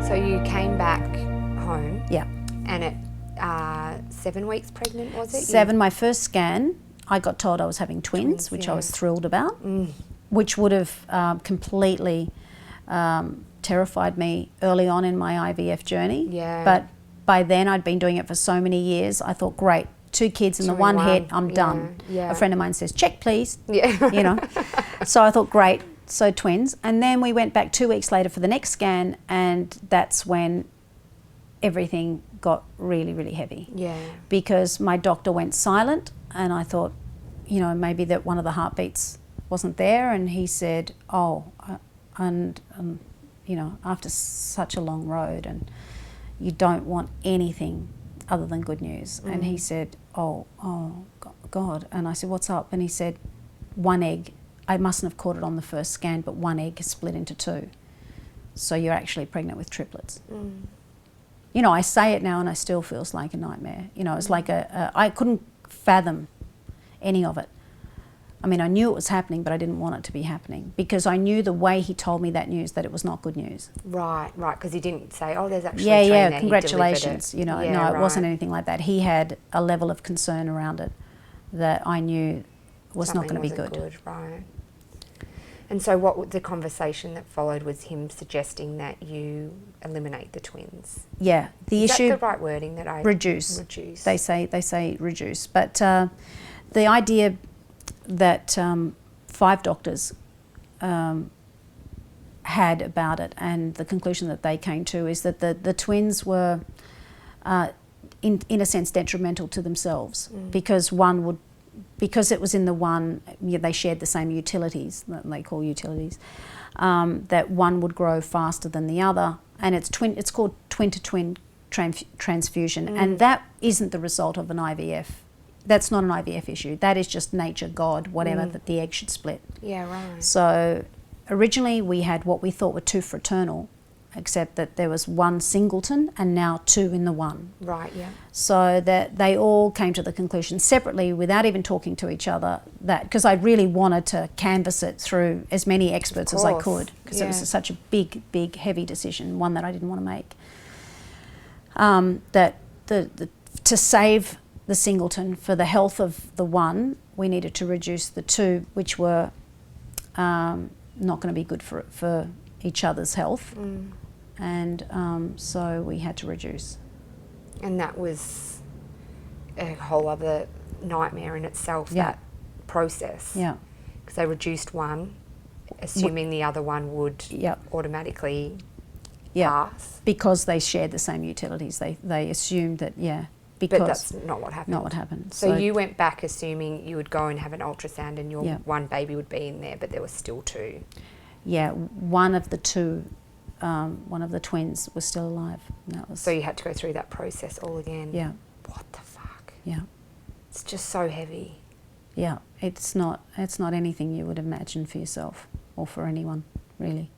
So you came back home. Yeah. And at 7 weeks pregnant, was it? 7, my first scan, I got told I was having twins, which I was thrilled about, which would have completely terrified me early on in my IVF journey. Yeah. But by then I'd been doing it for so many years, I thought, great, 2 kids in the one head, I'm done. Yeah. A friend of mine says, check please. Yeah. You know. So I thought, great, so twins. And then we went back 2 weeks later for the next scan, and that's when everything got really, really heavy. Yeah. Because my doctor went silent, and I thought, you know, maybe that one of the heartbeats wasn't there, and he said, you know, after such a long road, and you don't want anything other than good news. And he said, oh God. And I said, what's up? And he said, 1 egg. I mustn't have caught it on the first scan, but 1 egg is split into 2. So you're actually pregnant with triplets. You know, I say it now and it still feels like a nightmare. You know, it's like I couldn't fathom any of it. I mean, I knew it was happening, but I didn't want it to be happening, because I knew the way he told me that news, that it was not good news. Right, because he didn't say, oh, there's actually a train there, congratulations. You know, yeah, no, it wasn't anything like that. He had a level of concern around it that I knew was not going to be good. Right. And so what the conversation that followed was him suggesting that you eliminate the twins. Yeah, the issue. Is that the right wording that I reduce? Reduce. They say reduce, but the idea that 5 doctors had about it, and the conclusion that they came to, is that the twins were, in a sense, detrimental to themselves, because because it was in the one, they shared the same utilities, that they call utilities, that one would grow faster than the other, and it's called twin-to-twin transfusion, and that isn't the result of an IVF. That's not an IVF issue. That is just nature, God, whatever, that the egg should split. Yeah, right. So originally we had what we thought were 2 fraternal, except that there was 1 singleton and now 2 in the one. Right, yeah. So that they all came to the conclusion separately, without even talking to each other, that, because I really wanted to canvass it through as many experts as I could, because it was such a big, heavy decision, one that I didn't want to make. That to save the singleton, for the health of the one, we needed to reduce the 2, which were not going to be good for each other's health, and so we had to reduce. And that was a whole other nightmare in itself, that process. Yeah. Because they reduced 1, assuming the other one would automatically pass. Because they shared the same utilities. They assumed that, because... But that's not what happened. Not what happened. So you went back assuming you would go and have an ultrasound and your 1 baby would be in there, but there was still 2. Yeah, one of the twins was still alive. So you had to go through that process all again? Yeah. What the fuck? Yeah. It's just so heavy. Yeah, it's not anything you would imagine for yourself or for anyone, really.